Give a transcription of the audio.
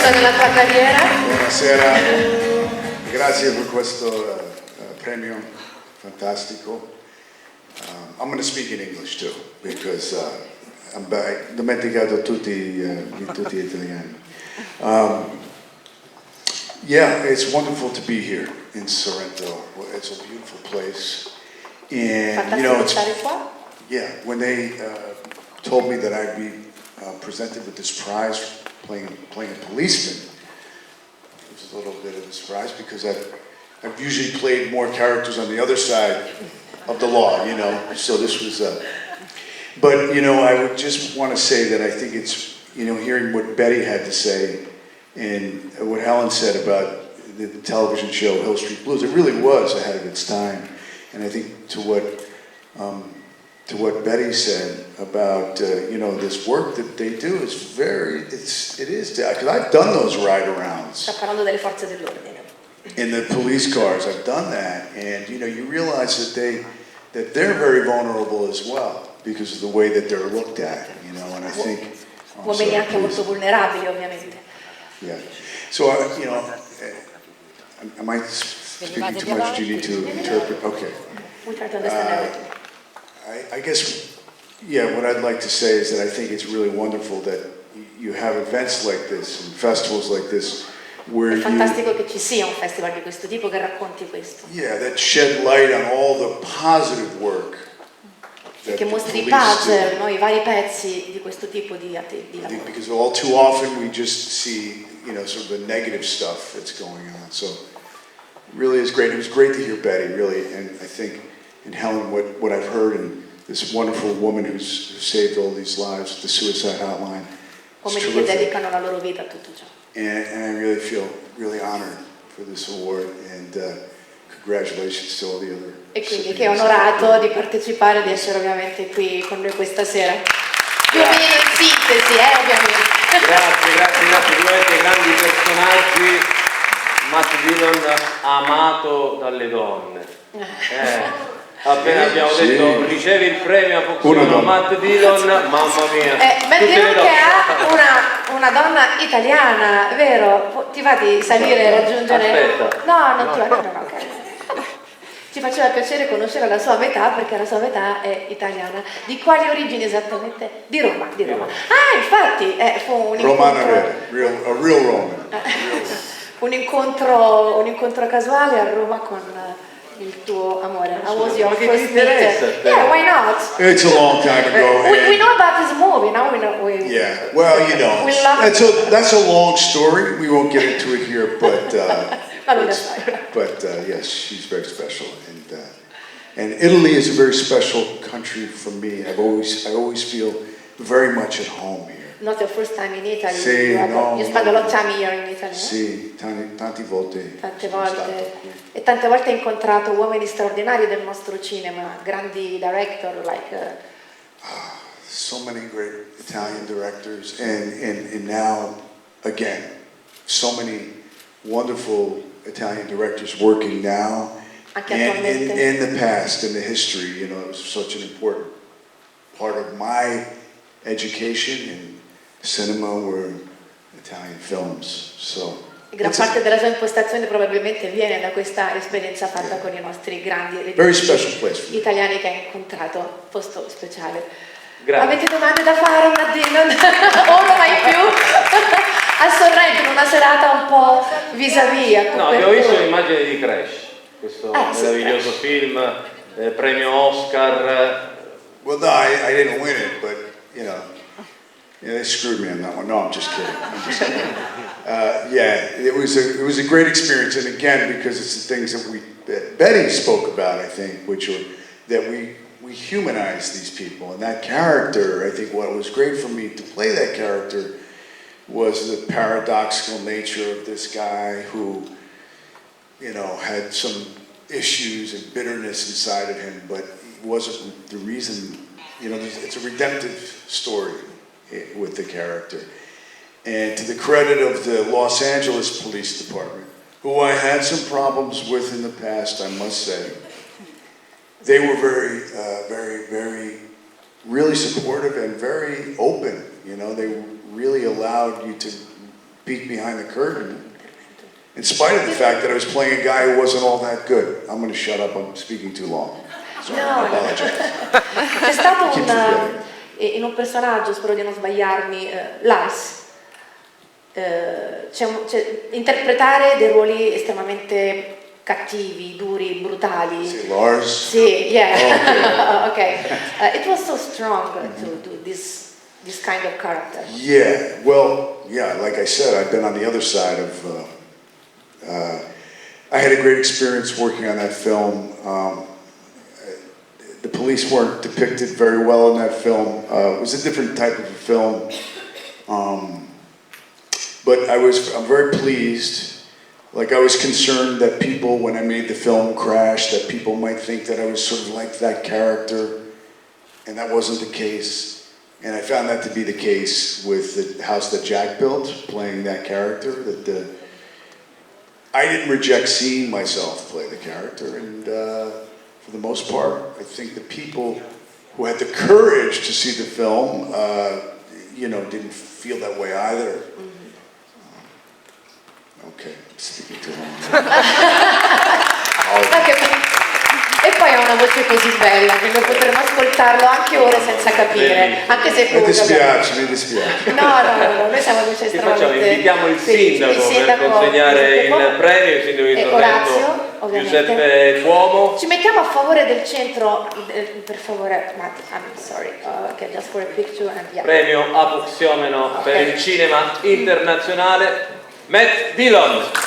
successo nella tua carriera? Buonasera, grazie per questo premio fantastico. I'm going to speak in English too, because I'm dimenticato tutti italiani. Yeah, it's wonderful to be here in Sorrento. It's a beautiful place. And you know, yeah, when they told me that I'd be presented with this prize playing a policeman, it was a little bit of a surprise because I've usually played more characters on the other side of the law, you know, so this was but you know, I would just want to say that I think it's, you know, hearing what Betty had to say and what Helen said about the television show Hill Street Blues, it really was ahead of its time. And I think to what Betty said about you know, this work that they do is because I've done those ride-arounds. Sta parlando delle forze dell'ordine. In the police cars, I've done that, and you know, you realize that they're very vulnerable as well because of the way that they're looked at, you know. And I think uomini anche molto vulnerabili, ovviamente. Yeah. So you know, am I speaking too much? Do you need to interpret? Okay. We try to understand everything. I guess, yeah, what I'd like to say is that I think it's really wonderful that you have events like this and festivals like this where È fantastico che ci sia un festival di questo tipo che racconti questo. Yeah, that shed light on all the positive work. Che mostri i puzzle, no? I vari pezzi di questo tipo di lavoro. Because all too often we just see, you know, sort of the negative stuff that's going on. So it really is great. It was great to hear Betty, really, and I think, and Helen, what I've heard, and this wonderful woman who saved all these lives, the suicide hotline. Uomini che dedicano la loro vita a tutto ciò. And I really feel really honored for this award, and congratulations to all the other. E quindi che è onorato di partecipare, di essere ovviamente qui con noi questa sera. Più o meno in sintesi, ovviamente. Grazie, due grandi personaggi. Matt Dillon amato dalle donne. Appena abbiamo detto ricevi il premio Apoxiomeno Matt Dillon, mamma mia. Matt Dillon che ha una donna italiana, vero? Ti va di salire e raggiungere? Aspetta. No, non ti va, no. Ci faceva piacere conoscere la sua metà, perché la sua metà è italiana. Di quali origini esattamente? Di Roma. Ah, infatti, fu un incontro... A real Roman. un incontro casuale a Roma con il tuo amore. I was your first meeting. Yeah, why not? It's a long time ago. We know about this movie, now we know. Yeah, well, you know, that's a long story. We won't get into it here, but yes, she's very special, and Italy is a very special country for me. I always feel very much at home here. Not your first time in Italy. Sì, you spent a lot of time here in Italy. Sì, tante volte. Tante volte. E tante volte hai incontrato uomini straordinari del nostro cinema, grandi director like. So many great Italian directors, and now again, so many wonderful Italian directors working now. Anche and in the past, in the history, you know, it was such an important part of my education in cinema were Italian films. So gran parte della sua impostazione probabilmente viene da questa esperienza fatta con i nostri grandi italiani che hai incontrato, posto speciale. Grazie. Avete domande da fare, Matt Dillon? O non mai più? A Sorrento, in una serata un po' vis-à-vis. No, abbiamo visto l'immagine di Crash, questo meraviglioso film, premio Oscar. Well, no, I didn't win it, but you know, they screwed me on that one. No, I'm just kidding. Yeah, it was a great experience, and again, because it's the things that Betty spoke about, I think, which are that we humanize these people, and that character. I think what was great for me to play that character was the paradoxical nature of this guy who, you know, had some issues and bitterness inside of him, but it wasn't the reason. You know, it's a redemptive story with the character. And to the credit of the Los Angeles Police Department, who I had some problems with in the past, I must say, they were very, really supportive and very open. You know, they really allowed you to peek behind the curtain, in spite of the fact that I was playing a guy who wasn't all that good. I'm going to shut up, I'm speaking too long. Sorry, I apologize. C'è stato in un personaggio, spero di non sbagliarmi, Lars, interpretare dei ruoli estremamente cattivi, duri, brutali. Say Lars? Sì, yeah. Oh, okay. Okay. It was so strong to do this kind of character. Yeah, well, yeah, like I said, I've been on the other side of, I had a great experience working on that film. The police weren't depicted very well in that film. It was a different type of a film. But I'm very pleased. Like, I was concerned that people, when I made the film Crash, that people might think that I was sort of like that character, and that wasn't the case. And I found that to be the case with the house that Jack built, playing that character. That I didn't reject seeing myself play the character, and for the most part, I think the people who had the courage to see the film, didn't feel that way either. Okay, speaking too long. E poi ha una voce così bella che noi potremmo ascoltarlo anche ore senza capire, anche se mi dispiace. No, noi siamo invece estremamente. Invitiamo il sindaco per consegnare il premio, il sindaco di Sorrento, Giuseppe Cuomo. Ci mettiamo a favore del centro, per favore, Matt, I'm sorry, okay, just for a picture and yeah. Premio Apoxiomeno per il cinema internazionale, Matt Dillon.